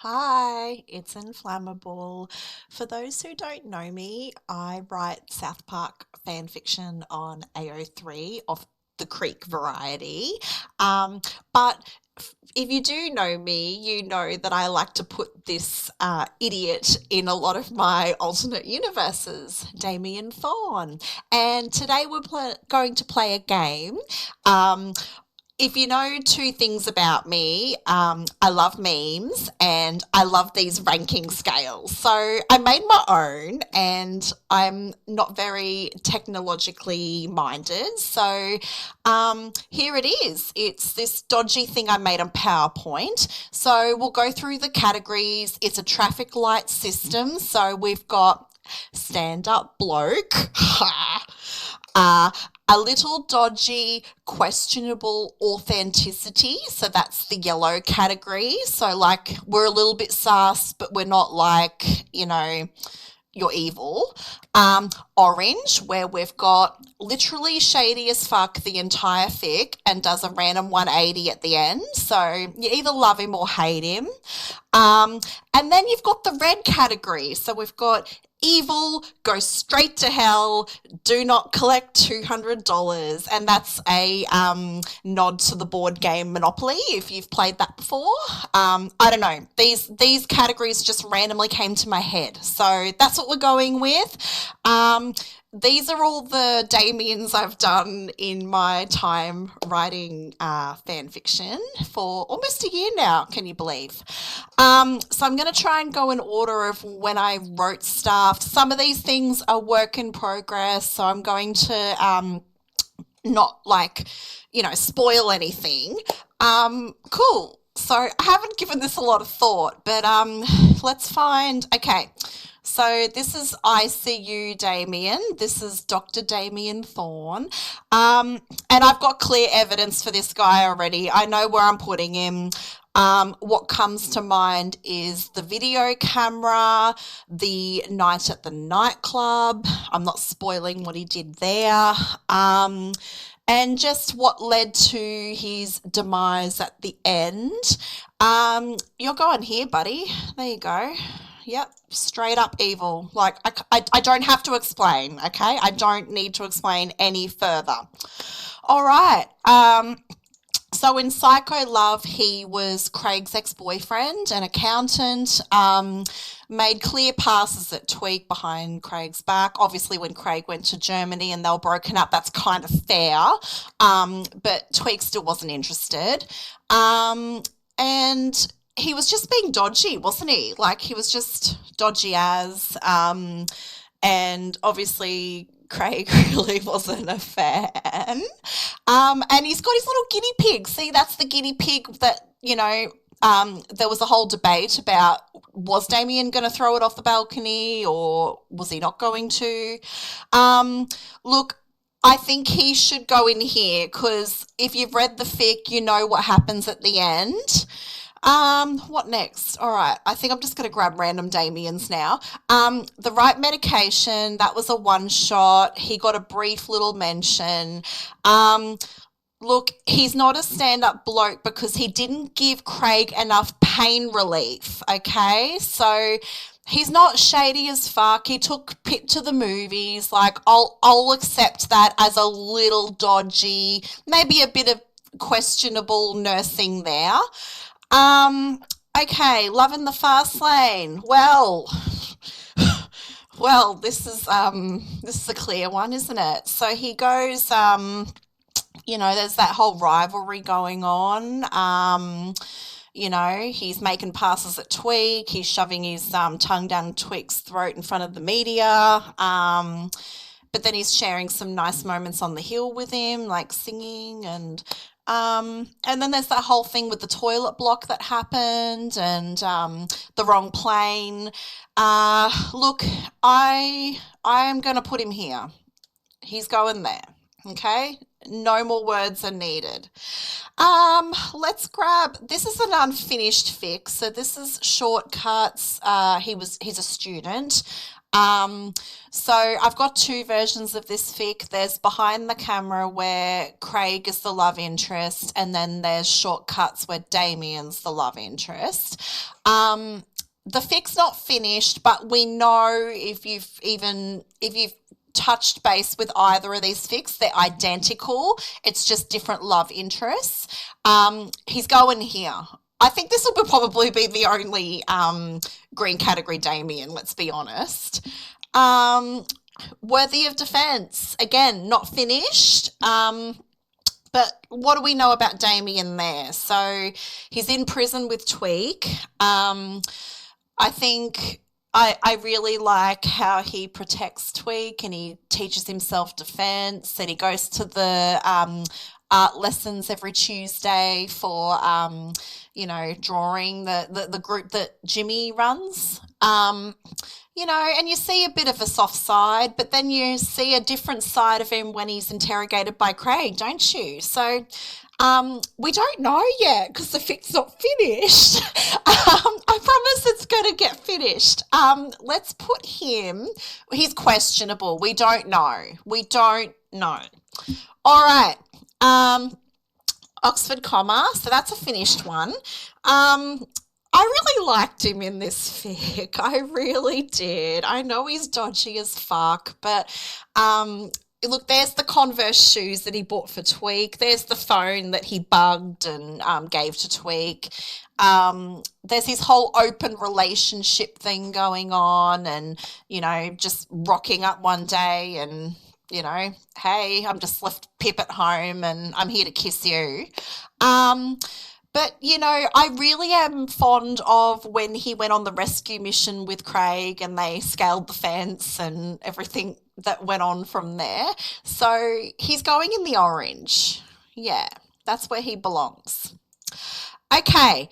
Hi, it's Inflammable. For those who don't know me, I write South Park fan fiction on AO3 of the Creek variety. Um, but if you do know me, you know that I like to put this idiot in a lot of my alternate universes, Damien Thorn. And today we're going to play a game. Um, if you know two things about me, I love memes and I love these ranking scales. So I made my own and I'm not very technologically minded. So here it is. It's this dodgy thing I made on PowerPoint. So we'll go through the categories. It's a traffic light system. So we've got stand up bloke. uh, a little dodgy, questionable authenticity. So that's the yellow category. So, like, we're a little bit sus, but we're not like, you're evil. Orange, where we've got literally shady as fuck the entire fic and does a random 180 at the end. So you either love him or hate him. And then you've got the red category. So we've got evil, go straight to hell, do not collect $200. And that's a nod to the board game Monopoly, if you've played that before. I don't know. These categories just randomly came to my head. So that's what we're going with. These are all the Damiens I've done in my time writing fan fiction for almost a year now, can you believe? So I'm going to try and go in order of when I wrote stuff. Some of these things are work in progress, so I'm going to not spoil anything. Cool. So I haven't given this a lot of thought, but let's find. Okay. So this is ICU Damien. This is Dr. Damien Thorn. And I've got clear evidence for this guy already. I know where I'm putting him. What comes to mind is the video camera, the night at the nightclub. I'm not spoiling what he did there. And just what led to his demise at the end. You're going here, buddy. There you go. Yep, straight up evil. Like, I don't have to explain, okay? I don't need to explain any further. All right. So in Psycho Love, he was Craig's ex-boyfriend, an accountant, made clear passes at Tweek behind Craig's back. Obviously, when Craig went to Germany and they were broken up, that's kind of fair. But Tweek still wasn't interested. And he was just being dodgy, wasn't he? Like, he was just dodgy as. And obviously, Craig really wasn't a fan. And he's got his little guinea pig. See, that's the guinea pig that, there was a whole debate about, was Damien going to throw it off the balcony or was he not going to? Look, I think he should go in here because if you've read the fic, you know what happens at the end. What next? All right, I think I'm just going to grab random Damiens now. The right medication, that was a one shot. He got a brief little mention. Look, he's not a stand-up bloke because he didn't give Craig enough pain relief, okay? So he's not shady as fuck. He took Pip to the movies. Like, I'll accept that as a little dodgy, maybe a bit of questionable nursing there. Okay, love in the fast lane. Well, this is a clear one, isn't it? So he goes, there's that whole rivalry going on. He's making passes at Tweek. He's shoving his tongue down Tweek's throat in front of the media. But then he's sharing some nice moments on the hill with him, like singing and then there's that whole thing with the toilet block that happened and the wrong plane. Look, I am going to put him here. He's going there, okay? No more words are needed. Let's grab, this is an unfinished fic, so this is shortcuts. He's a student. Um, so I've got two versions of this fic. There's behind the camera where Craig is the love interest, and then there's shortcuts where Damien's the love interest. Um, the fic's not finished, but we know if you've touched base with either of these fics, they're identical. It's just different love interests. He's going here. I think this will probably be the only green category Damien, let's be honest. Um, Worthy of defense. Again, not finished. But what do we know about Damien there? So he's in prison with Tweek. I think I really like how he protects Tweek and he teaches himself defense and he goes to the art lessons every Tuesday for, drawing the group that Jimmy runs. And you see a bit of a soft side, but then you see a different side of him when he's interrogated by Craig, don't you? So we don't know yet because the fic's not finished. I promise it's going to get finished. Let's put him. He's questionable. We don't know. We don't know. All right. Oxford comma. So that's a finished one. I really liked him in this fic. I really did. I know he's dodgy as fuck, but look, there's the Converse shoes that he bought for Tweek. There's the phone that he bugged and gave to Tweek. There's his whole open relationship thing going on and, just rocking up one day and, hey, I'm just left Pip at home and I'm here to kiss you. But, I really am fond of when he went on the rescue mission with Craig and they scaled the fence and everything that went on from there. So he's going in the orange. Yeah, that's where he belongs. Okay.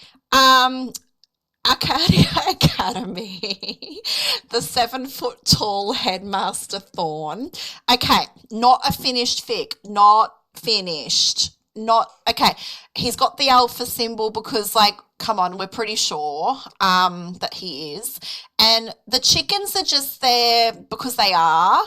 Academy, the 7 foot tall headmaster Thorn. Okay, not a finished fic, not finished. Not okay. He's got the alpha symbol because, like, come on, we're pretty sure that he is. And the chickens are just there because they are.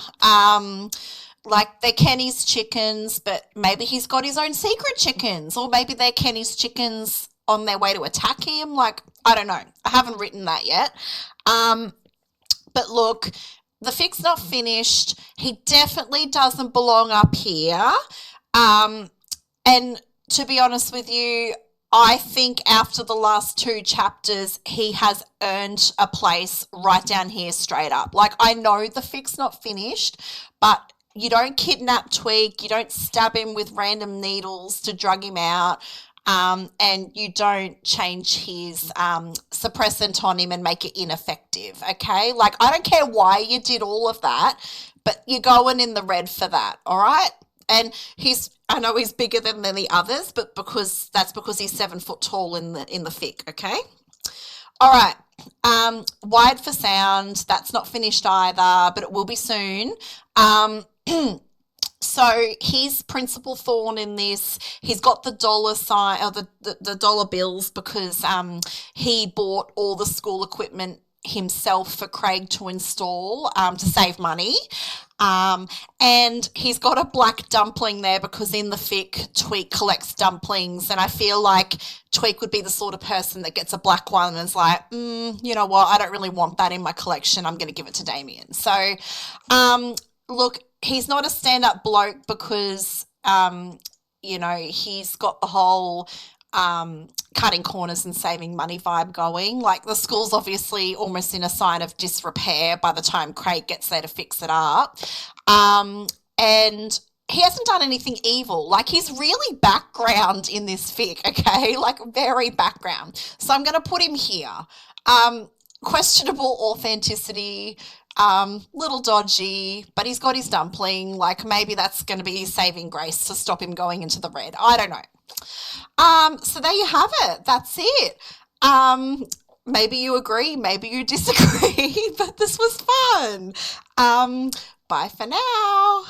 Like they're Kenny's chickens, but maybe he's got his own secret chickens, or maybe they're Kenny's chickens on their way to attack him. Like, I don't know. I haven't written that yet. But look, the fic's not finished. He definitely doesn't belong up here. And to be honest with you, I think after the last two chapters, he has earned a place right down here straight up. Like, I know the fic's not finished, but you don't kidnap Tweek, you don't stab him with random needles to drug him out, and you don't change his suppressant on him and make it ineffective, okay? Like, I don't care why you did all of that, but you're going in the red for that, all right? And I know he's bigger than the others, but because he's 7 foot tall in the fic, okay? All right. Wide for sound. That's not finished either, but it will be soon. So he's Principal Thorn in this. He's got the dollar sign or the dollar bills because he bought all the school equipment himself for Craig to install to save money. And he's got a black dumpling there because in the fic, Tweek collects dumplings, and I feel like Tweek would be the sort of person that gets a black one and is like, you know what, I don't really want that in my collection. I'm going to give it to Damien. So, look, he's not a stand-up bloke because, he's got the whole cutting corners and saving money vibe going. Like, the school's obviously almost in a sign of disrepair by the time Craig gets there to fix it up. And he hasn't done anything evil. Like, he's really background in this fic, okay? Like, very background. So I'm going to put him here. Questionable authenticity, little dodgy, but he's got his dumpling. Like, maybe that's going to be his saving grace to stop him going into the red. I don't know. So there you have it. That's it. Maybe you agree, maybe you disagree, but this was fun. Bye for now.